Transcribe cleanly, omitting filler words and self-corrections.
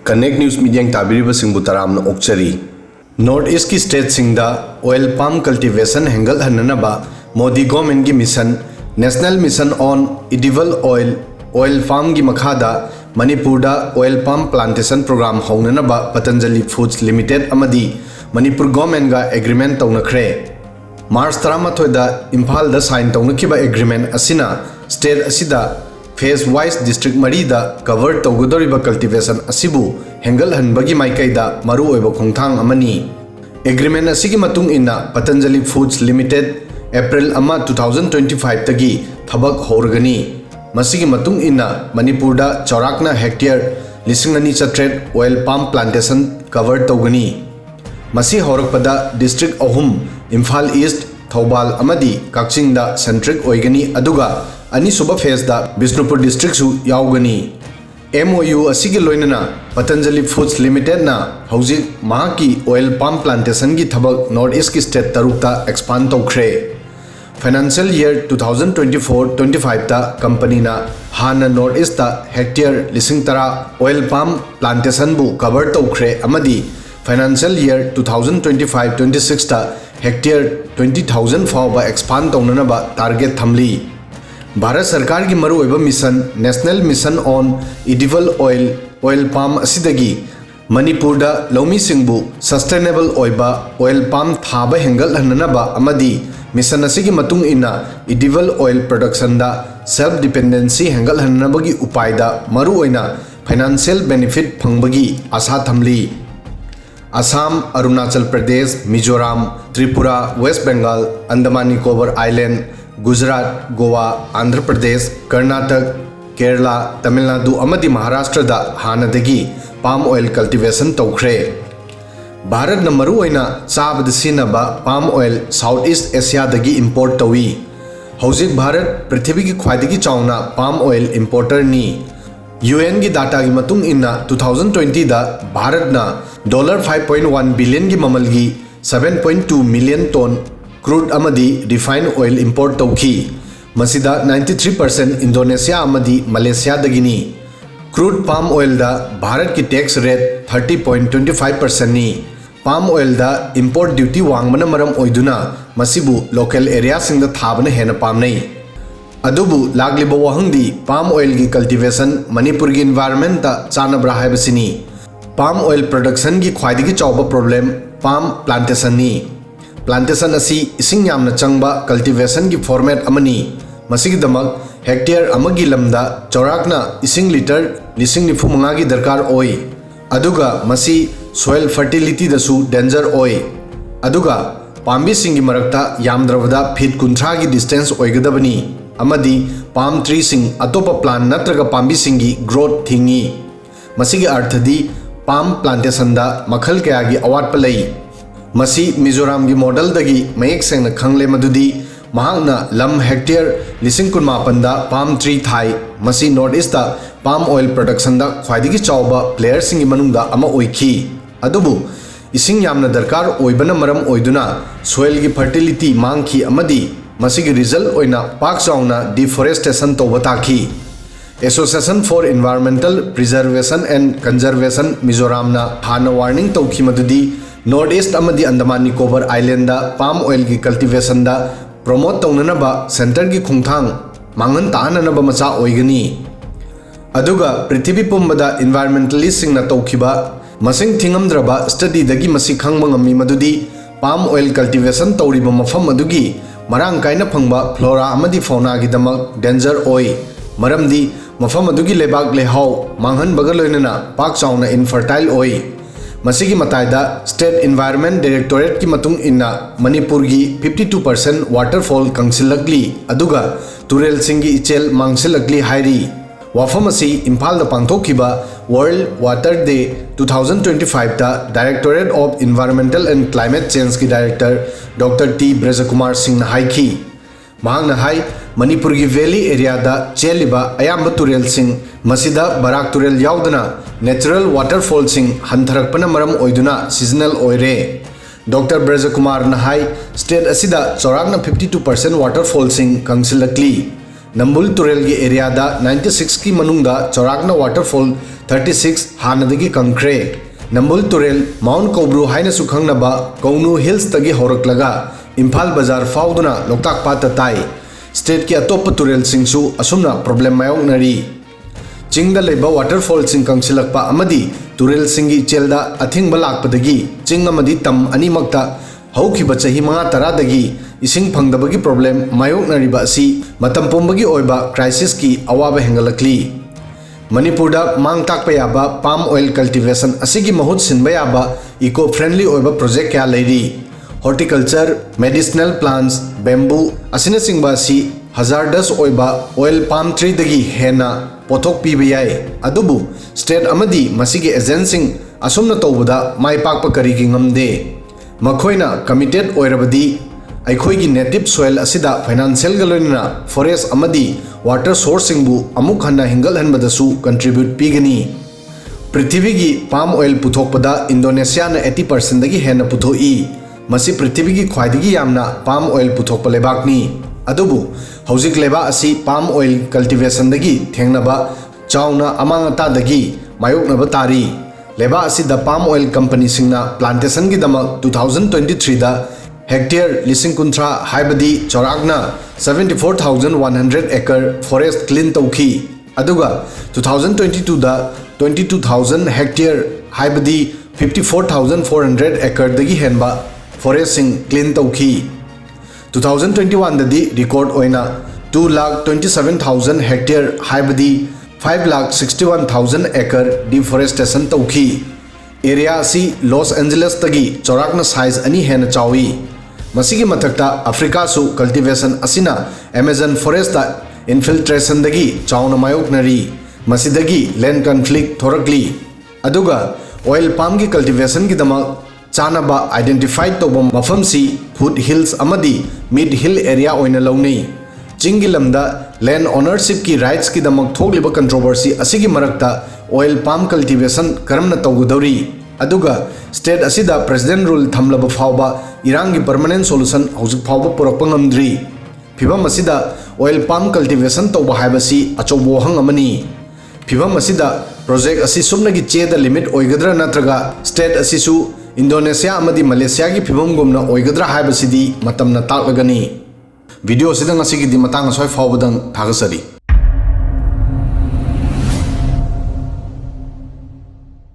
connect news media ताबीरिबा सिंबु तरामना ओक्चरी नॉर्थ ईस्ट की स्टेट सिंगदा ऑयल पाम कल्टीवेशन हेंगल हननबा मोदी गवर्नमेंट की mission national mission on edible oil farm की मखादा मणिपुर दा ऑयल पाम प्लांटेशन प्रोग्राम होननबा पतंजलि फूड्स लिमिटेड अमदी मणिपुर गवर्नमेंट का एग्रीमेंट तौनखरे मार्च 13 दा इम्फाल दा साइन तौनखिबा एग्रीमेंट असिना स्टेट असिदा फेज वाइज डिस्ट्रिक्ट मरीदा कवर तौगदोरिबा कल्टीवेशन असिबु हेंगल हनबगी माइकैदा मरु ओइबा खोंथांग अमनी एग्रीमेंट असिगी मतुंग इन्ना पतंजलि फूड्स लिमिटेड अप्रैल 2025 तगी थबक होरगनी मसिगी मतुंग इन्ना मणिपुर दा चौराकना hectare 2,200 oil palm plantation cover तौगनी मसी होरकपदा डिस्ट्रिक्ट अहुम इम्फाल ईस्ट थौबाल अमदी काक्चिंग दा सेंट्रिक ओइगनी अदुगा अनीसुबा फेज दा बिष्णुपुर डिस्ट्रिक्ट सु यावगनी MOU असिगी लोइनना पतंजलि फूड्स लिमिटेड ना हौजिक महाकी ऑयल पाम प्लांटेशन की थबक नॉर्थ ईस्ट की स्टेट तरुकता एक्सपांड तौख्रे फाइनेंशियल ईयर 2024-25 ता कंपनी ना हाना नॉर्थ ईस्ट ता हेक्टेयर 10,000 ऑयल पाम प्लांटेशन बु कवर तौख्रे अमदी फाइनेंशियल ईयर 2025-26 ता हेक्टेयर 20,000 फाउबा एक्सपांड तौननबा टारगेट थमली भारत सरकार की मरुओइबा mission national mission on edible oil palm असिदगी मणिपुर दा लौमी सिंबु सस्टेनेबल ओइबा ऑयल पाम थाबा हेंगल हननबा अमदी मिशन असिगी मतुंग इन्ना एडिबल ऑयल प्रोडक्शन दा सेल्फ डिपेंडेंसी हेंगल हननबगी उपायदा मरु ओइना फाइनेंशियल बेनिफिट फंगबगी आशा थमली असम अरुणाचल प्रदेश मिजोरम त्रिपुरा वेस्ट बंगाल अंडमान निकोबार आइलैंड गुजरात गोवा आंध्र प्रदेश कर्नाटक केरला तमिलनाडु अमदी महाराष्ट्र दा हानदगी पाम ऑयल कल्टीवेशन तौख्रे भारत न मरु ओइना चाबद सिनबा palm oil south east Asia दगी इंपोर्ट तौई हौजिक भारत पृथ्वी की ख्वाइदगी चाउना पाम ऑयल इंपोर्टर नी UN की डाटा की मतुंग इन्ना 2020 दा भारत ना $5.1 बिलियन की ममल की 7.2 मिलियन टन क्रूड अमदी रिफाइंड ऑयल इंपोर्ट तौखी मसिदा 93% इंडोनेशिया अमदी मलेशिया दगिनी क्रूड पाम ऑयल दा भारत की टैक्स रेट 30.25% नी पाम ऑयल दा इंपोर्ट ड्यूटी वांगबना मरम ओइदुना मसिबु लोकल एरिया सिंग दा थाबना हेना पामनै अदुबु लागलिबा वहंगदी पाम ऑयल की कल्टीवेशन मणिपुर की एनवायरनमेंट ता चानब्रा हाइबसिनी पाम ऑयल प्रोडक्शन की ख्वाइदगी चौबा प्रॉब्लम पाम प्लांटेशन नी प्लांटेशन असी इसिंग यामना चंगबा कल्टीवेशन की फॉर्मेट अमनी मसिगिदमक हेक्टेयर अमगी लमदा चौराकना इसिंग लीटर 95 की दरकार ओई अदुगा मसी सोइल फर्टिलिटी दसु डेंजर ओई अदुगा पाम्बी सिंगी मरकता यामद्रवदा फीट 30 की डिस्टेंस ओइगदबनी अमदी पाम ट्री सिंग अतोपा प्लांट नत्रगा पाम्बी सिंगी ग्रोथ थिंगी मसिगी अर्थदी पाम प्लांटेशन दा मखल कया की अवाटप लई मसी मिजोरम की मॉडल दगी मयेक सेंगना खंगले मदुदी महांगना लम हेक्टेयर 19,000 दा पाम ट्री थाई मसी नॉर्थ ईस्ट दा पाम ऑयल प्रोडक्शन दा ख्वाइदगी चाउबा प्लेयर सिंगी मनुंगदा अमा ओइखी अदुबु इसिंग यामना दरकार ओइबना मरम ओइदुना सोइल की फर्टिलिटी मांगखी अमदी मसिगी रिजल्ट ओइना पाक चाउना डिफोरेस्टेशन तौबताखी association for environmental preservation and conservation Mizoram ना हाना वार्निंग तौखी मदुदी नॉर्थ ईस्ट अमदी अंडमान निकोबार आइलैंड दा पाम ऑयल की कल्टीवेशन दा प्रमोट तौननबा सेंटर की खुंथांग मांगन ताननबा मचा ओइगनी अदुगा पृथ्वी पुंबदा एनवायरमेंटलिस्ट सिंगना तौखिबा मसिंग थिंगमद्रबा स्टडी दगी मसी खंगबा ngami मदुदी पाम ऑयल कल्टीवेशन तौरिबा मफम अदुगी मरांग कायना फंगबा फ्लोरा अमदी फौना की दमक डेंजर ओई मरमदी मफम अदुगी लेबाक लेहाव मांगहन बगलोइनना पाक चाउना इनफर्टाइल ओई मसिगी मताइदा स्टेट एनवायरनमेंट डायरेक्टोरेट की मतुंग इन्ना मणिपुर की 52% वाटरफॉल कंसिलगली अदुगा तुरेल सिंगी इचेल मांगसिलगली हाइरी वाफम असी इम्फाल दा पांथोखिबा वर्ल्ड वाटर डे 2025 ता directorate of environmental and climate change की director doctor T Brajakumar Singh हाइखी महांगना हाई मणिपुर की वैली एरिया दा चेलिबा अयाम्ब तुरेल सिंह मसिदा बराक तुरेल याउदना नेचुरल वाटरफॉल सिंह हंथरकपना मरम ओइदुना सीजनल ओइरे डॉक्टर ब्रजकुमार नहाई स्टेट असिदा चौराकना 52% वाटरफॉल सिंह कंसिलकली नंबुल तुरेल की एरिया दा 96 की मनुंगदा चौराकना वाटरफॉल 36 हानदगी कंक्रे नंबुल तुरेल माउंट कोब्रू हाइना सुखंगनबा कौनु हिल्स तगी होरकलगा इम्फाल बाजार फाउदुना लोकताक पाता ताई स्टेट की अतोप तुरेल सिंगसु असुमना प्रॉब्लम मायोगनरी चिंगदा लेबा वाटरफॉल सिंग कंसिलकपा अमदी तुरेल सिंगी चेलदा अथिंगबा लाकपदगी चिंग अमदी तम अनिमक्ता हौखिबा चही 5-10 दगी इसिंग फंगदबगी प्रॉब्लम मायोगनरीबा असि मतम पुंबगी ओइबा क्राइसिस की अवाबा हेंगलकली मणिपुर मांग ताकपा याबा पाम ऑयल कल्टिवेशन असिगी महूत सिनबा याबा इको फ्रेंडली ओइबा प्रोजेक्ट क्या लेरी हॉर्टिकल्चर मेडिसिनल प्लांट्स बेम्बू असिना सिंगबा असि हजारडस ओइबा ऑयल पाम ट्री दगी हेना पोथोक पीबा याय अदुबु स्टेट अमदी मसिगी एजेंसिंग असुमना तौबदा माइपाकपा करिगी ngamde मखोइना कमिटेड ओइरबदी अखोइगी नेटिव सोइल असिदा फाइनेंशियल गलोइना फॉरेस्ट अमदी वाटर सोर्सिंगबु अमुक हन्ना हिंगल हनबदसु कंट्रीब्यूट पीगनी पृथ्वी की पाम ऑयल पुथोकपदा इंडोनेशिया ने 80% दगी हेना पुथोई मसी पृथ्वी की ख्वाइदगी यामना पाम ऑयल पुथोकप लेबाकनी अदुबु हौजिक लेबा असी पाम ऑयल कल्टिवेशन दगी थेंगनबा चाउना अमांगता दगी मायोकनबा तारी लेबा असी द पाम ऑयल कंपनी सिंगना प्लांटेशन की दमक 2023 दा हेक्टेयर लिसिंग कुंथ्रा हाइबदी चौरागना 74,100 एकड़ फॉरेस्ट क्लीन तौखी अदुगा 2022 दा 22,000 हेक्टेयर हाइबदी 54,400 एकड़ दगी हेनबा फॉरेस्ट सिंग क्लीन तौखी 2021 ददी रिकॉर्ड ओइना 2,27,000 हेक्टेयर हाइबदी 5,61,000 एकड़ डिफॉरेस्टेशन तौखी एरिया असी लॉस एंजलिस तगी चौरागना साइज अनि हेन चावी मसीगी मथक्ता अफ्रीका सु कल्टिवेशन असिना अमेजन फॉरेस्ट दा इन्फिल्ट्रेशन दगी चाउना मायोकनरी मसीदगी लैंड कॉन्फ्लिक्ट थोरकली अदुगा ऑयल पाम की कल्टिवेशन की दमक चानबा आइडेंटिफाइड तौब मफम सी फुट हिल्स अमदी मिड हिल एरिया ओइना लौनै चिंगी लमदा लैंड ओनरशिप की राइट्स की दमक थोगलिबा कंट्रोवर्सी असिगी मरक्ता ऑयल पाम कल्टिवेशन करमना तौगदौरी अदुगा स्टेट असिदा प्रेसिडेंट रूल थमलब फावबा इरांगी परमानेंट सोल्यूशन हौजिक फावबा पुरकपा ngamdri फिबम असिदा ऑयल पाम कल्टिवेशन तौबा हाइबसी अचौबो हंग अमनी फिबम असिदा प्रोजेक्ट असि सुमनगी चेदा लिमिट ओइगद्रा नत्रगा स्टेट असिसु इंडोनेशिया अमदी मलेशिया की फिबम गुमना ओइगद्रा हाइबसिदी मतमना ताकलगनी वीडियो सिदा ngasi gi di matang asoi fawbadang thagasari